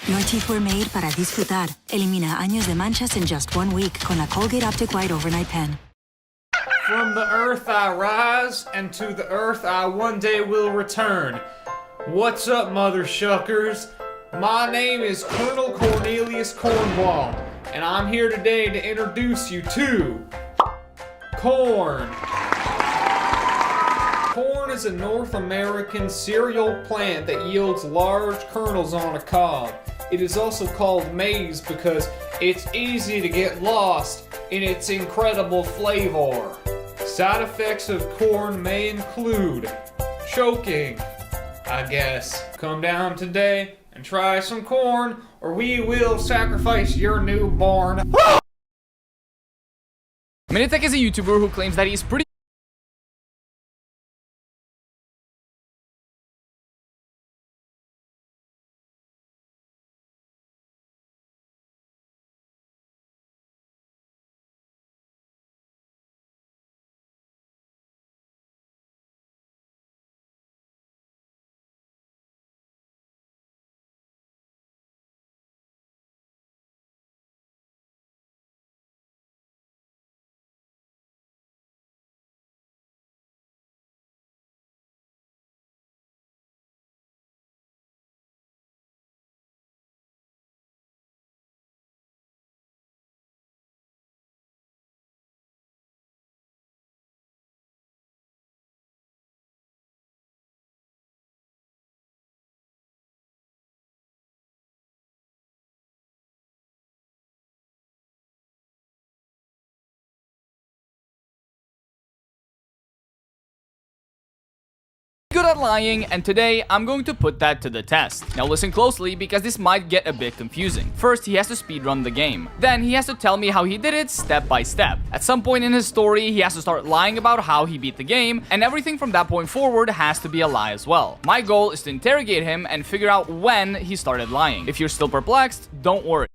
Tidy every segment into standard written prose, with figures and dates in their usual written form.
No teeth were made para disfrutar. Elimina años de manchas in just 1 week con la Colgate Optic White Overnight Pen. From the earth I rise, and to the earth I one day will return. What's up, mother shuckers? My name is Colonel Cornelius Cornwall, and I'm here today to introduce you to corn. Corn is a North American cereal plant that yields large kernels on a cob. It is also called maize because it's easy to get lost in its incredible flavor. Side effects of corn may include choking, I guess. Come down today and try some corn, or we will sacrifice your newborn. Minitek is a YouTuber who claims that he's pretty good at lying, and today I'm going to put that to the test. Now listen closely because this might get a bit confusing. First, he has to speedrun the game. Then he has to tell me how he did it step by step. At some point in his story, he has to start lying about how he beat the game, and everything from that point forward has to be a lie as well. My goal is to interrogate him and figure out when he started lying. If you're still perplexed, don't worry.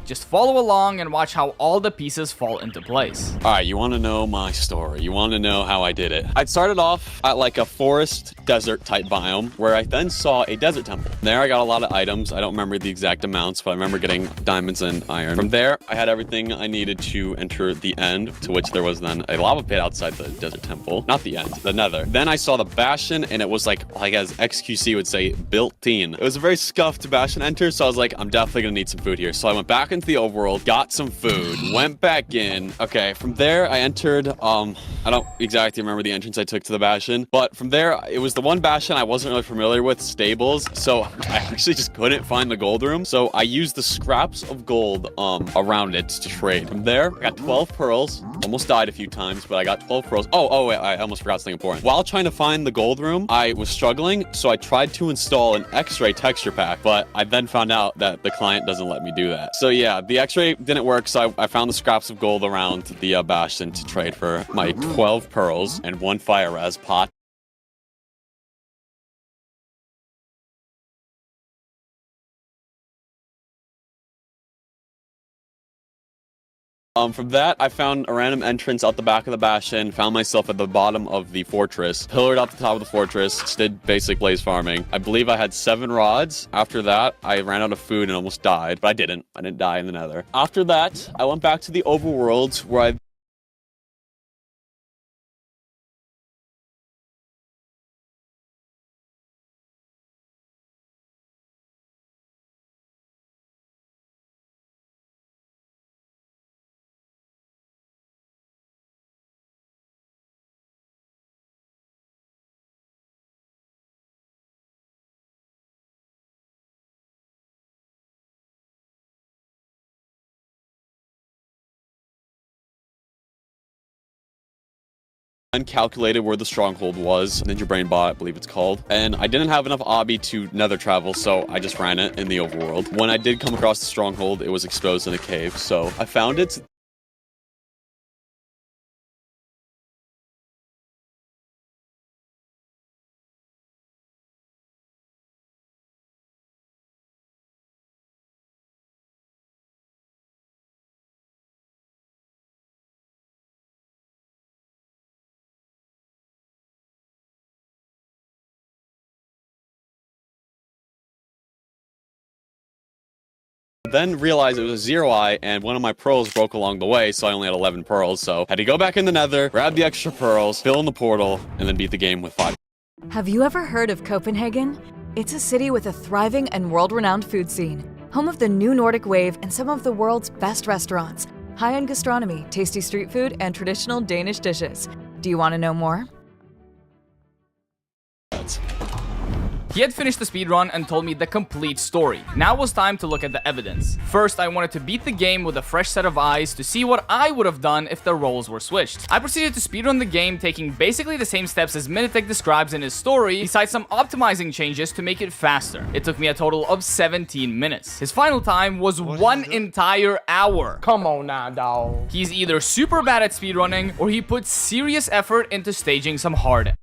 Just follow along and watch how all the pieces fall into place. Alright, you want to know my story. You want to know how I did it. I started off at like a forest desert type biome where I then saw a desert temple. There I got a lot of items. I don't remember the exact amounts, but I remember getting diamonds and iron. From there, I had everything I needed to enter the end, to which there was then a lava pit outside the desert temple. Not the end, the nether. Then I saw the Bastion, and it was like as XQC would say, built-in. It was a very scuffed Bastion enter, so I was like, I'm definitely gonna need some food here. So I went back into the overworld, got some food, went back in. Okay, from there I entered, I don't exactly remember the entrance I took to the Bastion, but from there, it was the one Bastion I wasn't really familiar with, stables, so I actually just couldn't find the gold room, so I used the scraps of gold around it to trade. From there, I got 12 pearls, almost died a few times, but I got 12 pearls. Oh wait, I almost forgot something important. While trying to find the gold room, I was struggling, so I tried to install an X-ray texture pack, but I then found out that the client doesn't let me do that. So yeah, the X-ray didn't work, so I found the scraps of gold around the Bastion to trade for my 12 pearls and 1 fire res pot. From that, I found a random entrance out the back of the Bastion, found myself at the bottom of the fortress, pillared up the top of the fortress, just did basic blaze farming. I believe I had 7 rods. After that, I ran out of food and almost died, but I didn't. I didn't die in the nether. After that, I went back to the overworld where I calculated where the stronghold was, Ninja Brain Bot, I believe it's called, and I didn't have enough obby to nether travel, so I just ran it in the overworld. When I did come across the stronghold, it was exposed in a cave, so I found it. Then realized it was a 0 eye, and one of my pearls broke along the way, so I only had 11 pearls, so had to go back in the nether, grab the extra pearls, fill in the portal, and then beat the game with 5. Have you ever heard of Copenhagen? It's a city with a thriving and world-renowned food scene, home of the new Nordic wave and some of the world's best restaurants, high-end gastronomy, tasty street food, and traditional Danish dishes. Do you want to know more? He had finished the speedrun and told me the complete story. Now was time to look at the evidence. First, I wanted to beat the game with a fresh set of eyes to see what I would have done if the roles were switched. I proceeded to speedrun the game, taking basically the same steps as Minitek describes in his story, besides some optimizing changes to make it faster. It took me a total of 17 minutes. His final time was 1 entire hour. Come on now, dawg. He's either super bad at speedrunning, or he put serious effort into staging some hard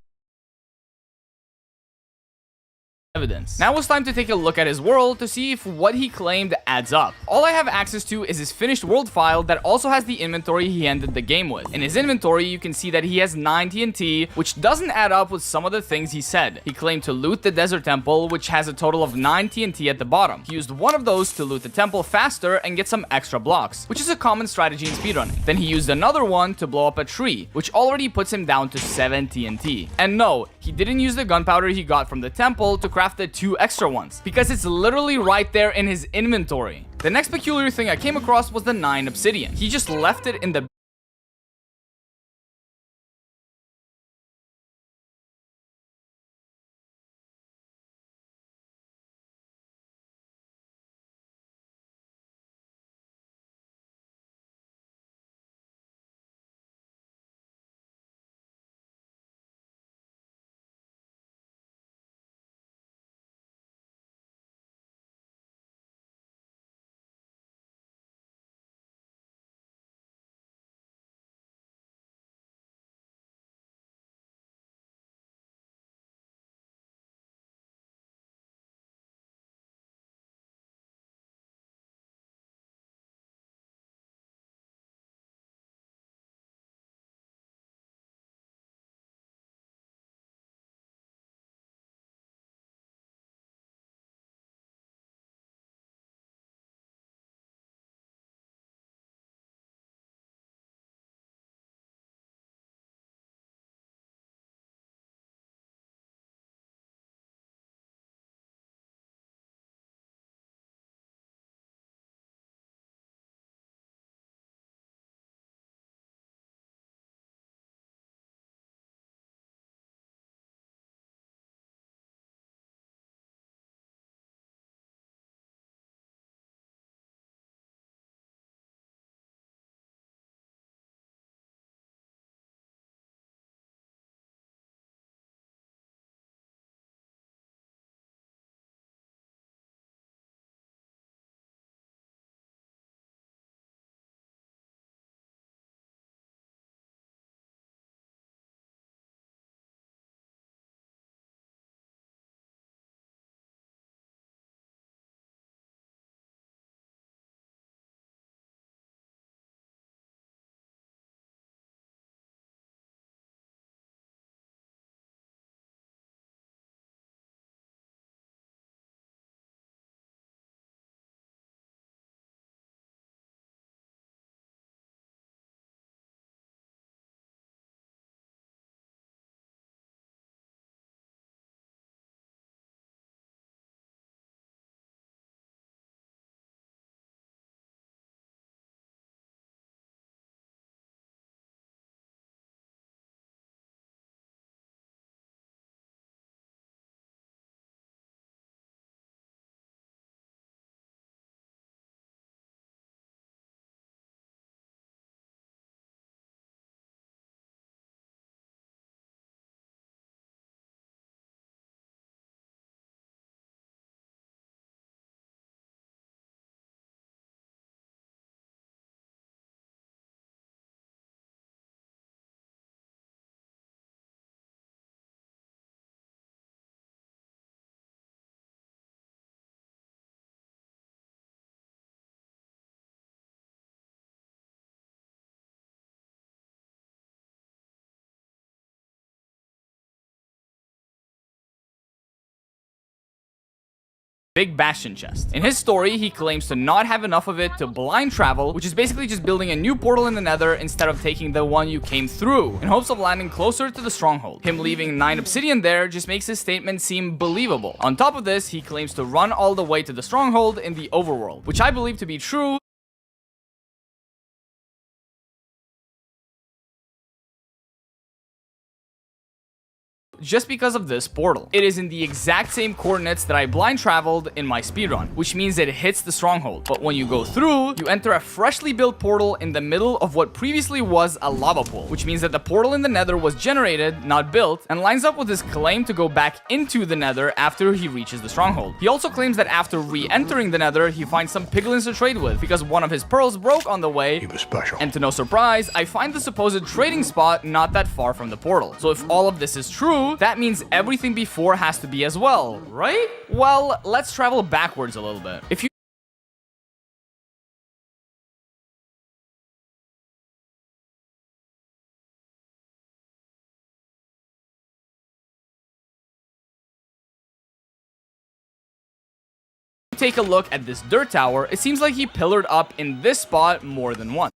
evidence. Now it's time to take a look at his world to see if what he claimed adds up. All I have access to is his finished world file that also has the inventory he ended the game with. In his inventory, you can see that he has 9 TNT, which doesn't add up with some of the things he said. He claimed to loot the desert temple, which has a total of 9 TNT at the bottom. He used one of those to loot the temple faster and get some extra blocks, which is a common strategy in speedrunning. Then he used another one to blow up a tree, which already puts him down to 7 TNT. And no, he didn't use the gunpowder he got from the temple to craft the 2 extra ones, because it's literally right there in his inventory. The next peculiar thing I came across was the 9 obsidian. He just left it in the big bastion chest. In his story, he claims to not have enough of it to blind travel, which is basically just building a new portal in the Nether instead of taking the one you came through, in hopes of landing closer to the stronghold. Him leaving 9 obsidian there just makes his statement seem believable. On top of this, he claims to run all the way to the stronghold in the overworld, which I believe to be true. Just because of this portal. It is in the exact same coordinates that I blind traveled in my speedrun, which means it hits the stronghold. But when you go through, you enter a freshly built portal in the middle of what previously was a lava pool, which means that the portal in the Nether was generated, not built, and lines up with his claim to go back into the Nether after he reaches the stronghold. He also claims that after re-entering the Nether, he finds some piglins to trade with because one of his pearls broke on the way. He was special. And to no surprise, I find the supposed trading spot not that far from the portal. So if all of this is true, that means everything before has to be as well, right? Well, let's travel backwards a little bit. If you take a look at this dirt tower, it seems like he pillared up in this spot more than once.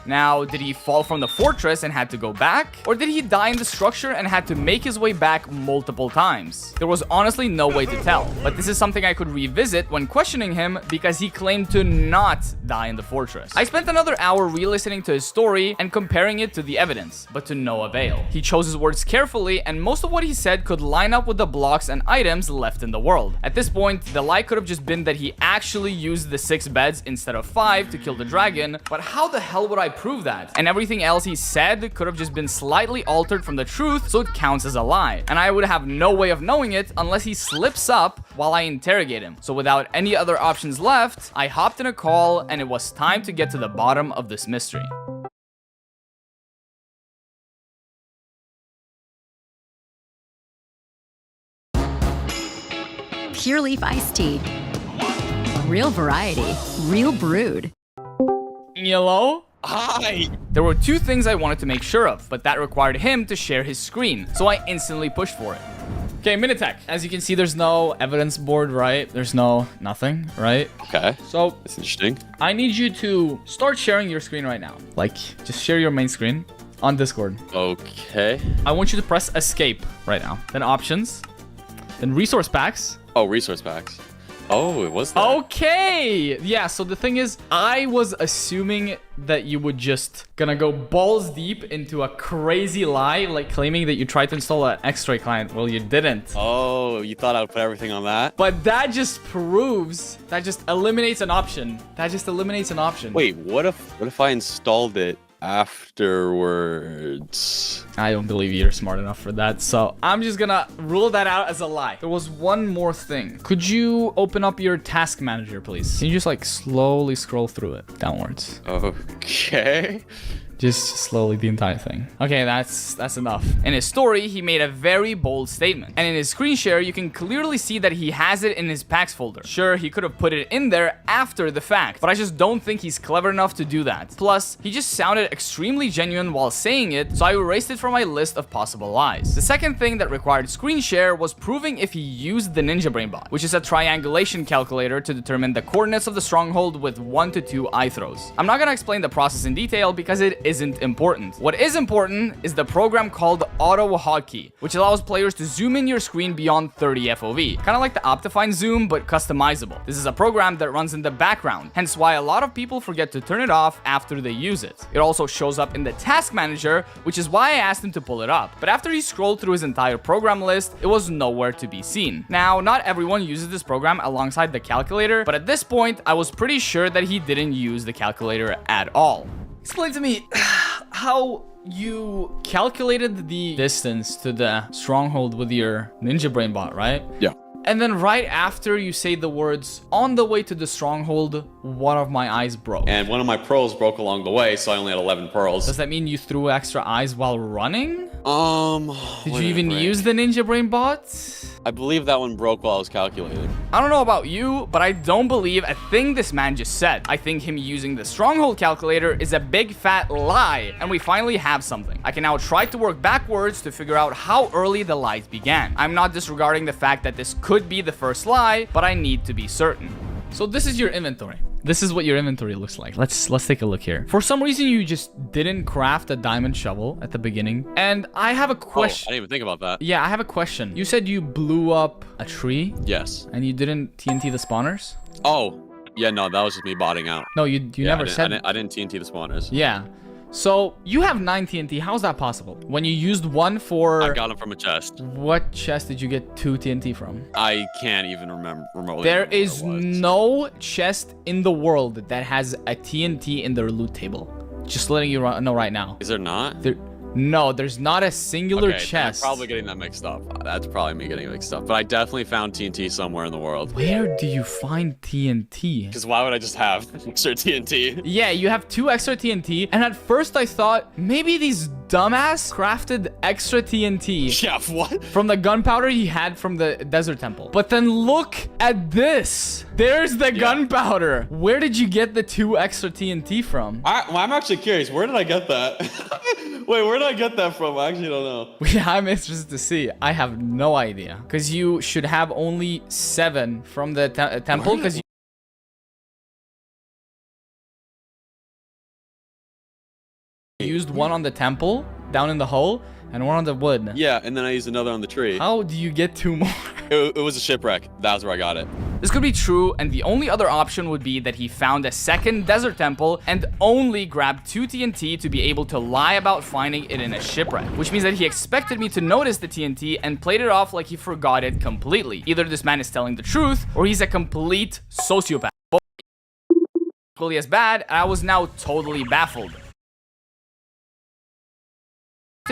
Now, did he fall from the fortress and had to go back? Or did he die in the structure and had to make his way back multiple times? There was honestly no way to tell, but this is something I could revisit when questioning him because he claimed to not die in the fortress. I spent another hour re-listening to his story and comparing it to the evidence, but to no avail. He chose his words carefully and most of what he said could line up with the blocks and items left in the world. At this point, the lie could have just been that he actually used the 6 beds instead of 5 to kill the dragon, but how the hell would I prove that? And everything else he said could have just been slightly altered from the truth, so it counts as a lie. And I would have no way of knowing it unless he slips up while I interrogate him. So without any other options left, I hopped in a call and it was time to get to the bottom of this mystery. Pure Leaf iced tea. Real variety, real brewed. Hello? Hi! There were 2 things I wanted to make sure of, but that required him to share his screen, so I instantly pushed for it. Okay, Minitech. As you can see, there's no evidence board, right? There's nothing, right? Okay. So, That's interesting. I need you to start sharing your screen right now. Like, just share your main screen on Discord. Okay. I want you to press escape right now. Then options. Then resource packs. Oh, resource packs. Oh, it was that. Okay. Yeah, so the thing is, I was assuming that you would just gonna go balls deep into a crazy lie, like claiming that you tried to install an X-Ray client. Well, you didn't. Oh, you thought I would put everything on that? But that just proves, that just eliminates an option. That just eliminates an option. Wait, what if I installed it afterwards? I don't believe you're smart enough for that, so I'm just gonna rule that out as a lie. There was one more thing. Could you open up your task manager, please? Can you just like slowly scroll through it downwards? Okay. Just slowly the entire thing. Okay, that's enough. In his story, he made a very bold statement. And in his screen share, you can clearly see that he has it in his packs folder. Sure, he could have put it in there after the fact, but I just don't think he's clever enough to do that. Plus, he just sounded extremely genuine while saying it, so I erased it from my list of possible lies. The second thing that required screen share was proving if he used the Ninja Brain bot, which is a triangulation calculator to determine the coordinates of the stronghold with 1 to 2 eye throws. I'm not gonna explain the process in detail because it isn't important. What is important is the program called Auto Hotkey, which allows players to zoom in your screen beyond 30 FOV. Kind of like the Optifine zoom, but customizable. This is a program that runs in the background, hence why a lot of people forget to turn it off after they use it. It also shows up in the task manager, which is why I asked him to pull it up. But after he scrolled through his entire program list, it was nowhere to be seen. Now, not everyone uses this program alongside the calculator, but at this point, I was pretty sure that he didn't use the calculator at all. Explain to me how you calculated the distance to the stronghold with your Ninja Brain bot, right? Yeah. And then right after you say the words, "On the way to the stronghold, one of my eyes broke." And one of my pearls broke along the way, so I only had 11 pearls. Does that mean you threw extra eyes while running? Did you Wait, even wait. use the Ninja Brain bot? I believe that one broke while I was calculating. I don't know about you, but I don't believe a thing this man just said. I think him using the stronghold calculator is a big fat lie, and we finally have something. I can now try to work backwards to figure out how early the lies began. I'm not disregarding the fact that this could be the first lie, but I need to be certain. So this is your inventory. This is what your inventory looks like. Let's take a look here. For some reason, you just didn't craft a diamond shovel at the beginning. And I have a question. Oh, I didn't even think about that. Yeah, I have a question. You said you blew up a tree Yes. and you didn't TNT the spawners? Oh, yeah, no, that was just me botting out. No, you Yeah, never said. I didn't TNT the spawners. Yeah. So you have 9 TNT. How is that possible? When you used one for... I got them from a chest. What chest did you get 2 TNT from? I can't even remember remotely. There remember is what it was. no chest in the world that has a TNT in their loot table. Just letting you know right now. Is there not? No, there's not a singular Okay, chest. I'm probably getting that mixed up. That's probably me getting it mixed up. But I definitely found TNT somewhere in the world. Where do you find TNT? Because why would I just have extra TNT? Yeah, you have 2 extra TNT, and at first I thought maybe these dumbass crafted extra TNT Yeah, what? from the gunpowder he had from the desert temple. But then look at this. There's the gunpowder. Where did you get the 2 extra TNT from? I'm actually curious. Where did I get that? Wait, where did I get that from? I actually don't know. Yeah, I'm interested to see. I have no idea. Because you should have only 7 from the temple. Because you used 1 on the temple, down in the hole, and 1 on the wood. Yeah, and then I used another on the tree. How do you get 2 more? It was a shipwreck. That's where I got it. This could be true, and the only other option would be that he found a second desert temple and only grabbed 2 TNT to be able to lie about finding it in a shipwreck, which means that he expected me to notice the TNT and played it off like he forgot it completely. Either this man is telling the truth, or he's a complete sociopath. Both equally as bad, and I was now totally baffled.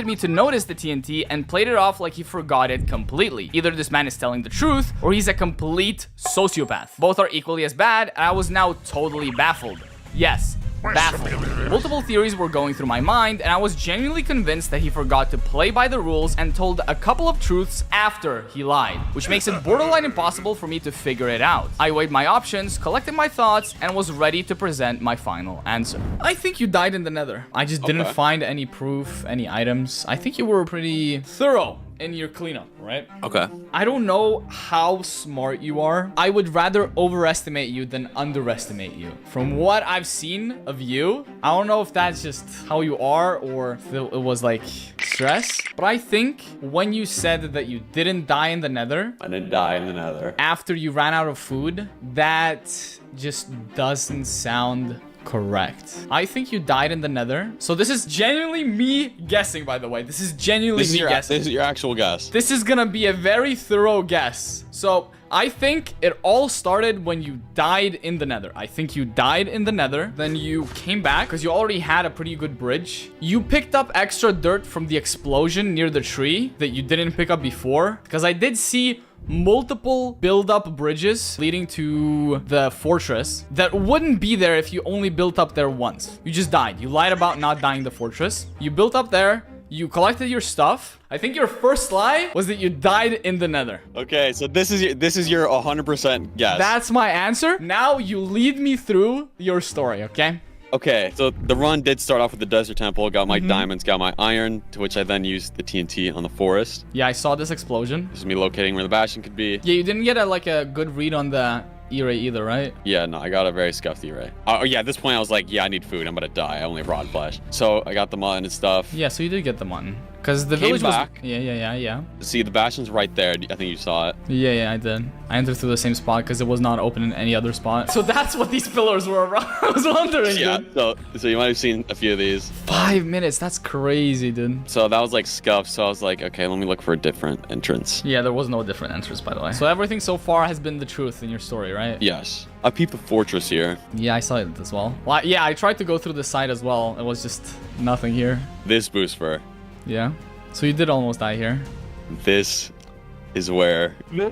Me to notice the TNT and played it off like he forgot it completely. Either this man is telling the truth or he's a complete sociopath. Both are equally as bad, and I was now totally baffled. Yes, baffled. Multiple theories were going through my mind, and I was genuinely convinced that he forgot to play by the rules and told a couple of truths after he lied, which makes it borderline impossible for me to figure it out. I weighed my options, collected my thoughts, and was ready to present my final answer. I think you died in the Nether. I just didn't find any proof, any items. I think you were pretty thorough in your cleanup, right? Okay. I don't know how smart you are. I would rather overestimate you than underestimate you. From what I've seen of you, I don't know if that's just how you are or if it was like stress. But I think when you said that you didn't die in the Nether, I didn't die in the Nether. after you ran out of food, that just doesn't sound correct. I think you died in the Nether. So this is genuinely me guessing, by the way. This is genuinely me guessing. This is your actual guess. This is gonna be a very thorough guess. So I think it all started when you died in the Nether. I think you died in the Nether. Then you came back because you already had a pretty good bridge. You picked up extra dirt from the explosion near the tree that you didn't pick up before. Because I did see multiple build-up bridges leading to the fortress that wouldn't be there if you only built up there once. You just died. You lied about not dying the fortress. You built up there. You collected your stuff. I think your first lie was that you died in the Nether. Okay, so this is your 100% guess. That's my answer. Now you lead me through your story, okay? Okay, so the run did start off with the desert temple, got my diamonds, got my iron, to which I then used the TNT on the forest. Yeah, I saw this explosion. This is me locating where the bastion could be. Yeah, you didn't get a good read on the E-ray either, right? Yeah, no, I got a very scuffed E-ray. Oh yeah, at this point I was like, yeah, I need food, I'm gonna die, I only have raw flesh. So I got the mutton and stuff. Yeah, so you did get the mutton. Because the Came village back. was... Yeah. See, the bastion's right there, I think you saw it. Yeah, I did. I entered through the same spot because it was not open in any other spot. So that's what these pillars were around. I was wondering, Yeah, dude. so you might have seen a few of these. 5 minutes, that's crazy, dude. So that was like scuffed, so I was like, okay, let me look for a different entrance. Yeah, there was no different entrance, by the way. So everything so far has been the truth in your story, right? Yes. I peeped the fortress here. Yeah, I saw it as well. Yeah, I tried to go through the side as well. It was just nothing here. This boost fur. Yeah. So you did almost die here. This is where you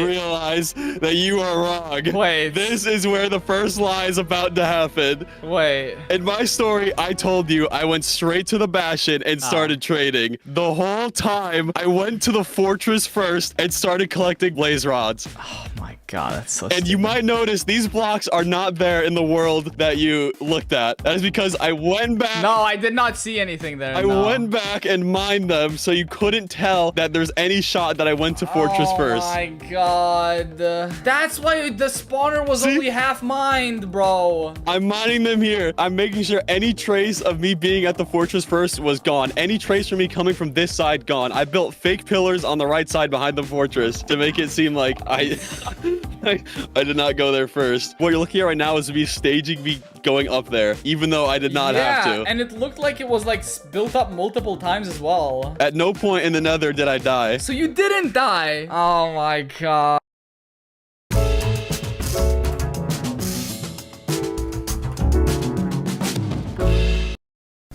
realize that you are wrong. Wait. This is where the first lie is about to happen. Wait. In my story, I told you I went straight to the Bastion and started trading. The whole time, I went to the fortress first and started collecting blaze rods. Oh my god, that's so And you might notice these blocks are not there in the world that you looked at. That is because I went back. No, I did not see anything there. I went back and mined them, so you couldn't tell that there's any shot that I went to fortress first. Oh my god. That's why the spawner was only half mined, bro. I'm mining them here. I'm making sure any trace of me being at the fortress first was gone. Any trace from me coming from this side, gone. I built fake pillars on the right side behind the fortress to make it seem like I did not go there first. What you're looking at right now is me staging me going up there, even though I did not have to. And it looked like it was like built up multiple times as well. At no point in the nether did I die. So you didn't die. Oh my god.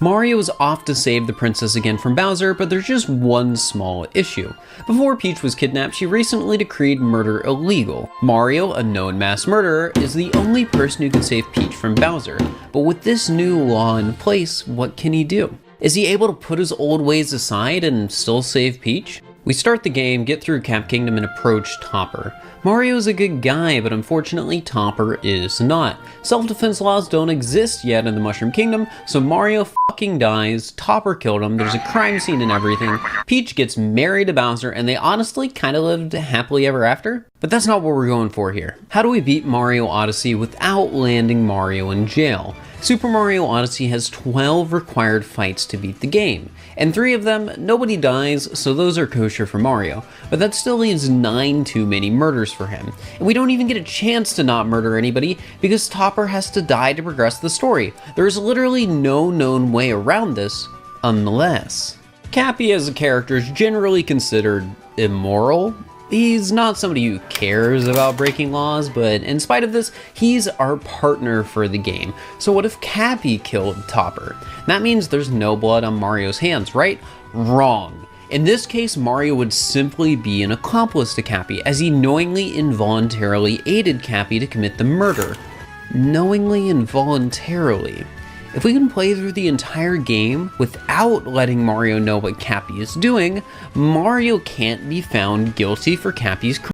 Mario is off to save the princess again from Bowser, but there's just one small issue. Before Peach was kidnapped, she recently decreed murder illegal. Mario, a known mass murderer, is the only person who can save Peach from Bowser. But with this new law in place, what can he do? Is he able to put his old ways aside and still save Peach? We start the game, get through Cap Kingdom, and approach Topper. Mario is a good guy, but unfortunately Topper is not. Self-defense laws don't exist yet in the Mushroom Kingdom, so Mario fucking dies, Topper killed him, there's a crime scene and everything, Peach gets married to Bowser, and they honestly kinda lived happily ever after? But that's not what we're going for here. How do we beat Mario Odyssey without landing Mario in jail? Super Mario Odyssey has 12 required fights to beat the game, and 3 of them, nobody dies, so those are kosher for Mario, but that still leaves 9 too many murders for him, and we don't even get a chance to not murder anybody because Topper has to die to progress the story. There is literally no known way around this, unless Cappy as a character is generally considered immoral. He's not somebody who cares about breaking laws, but in spite of this, he's our partner for the game. So what if Cappy killed Topper? That means there's no blood on Mario's hands, right? Wrong. In this case, Mario would simply be an accomplice to Cappy, as he knowingly involuntarily aided Cappy to commit the murder. Knowingly involuntarily. If we can play through the entire game without letting Mario know what Cappy is doing, Mario can't be found guilty for Cappy's crime.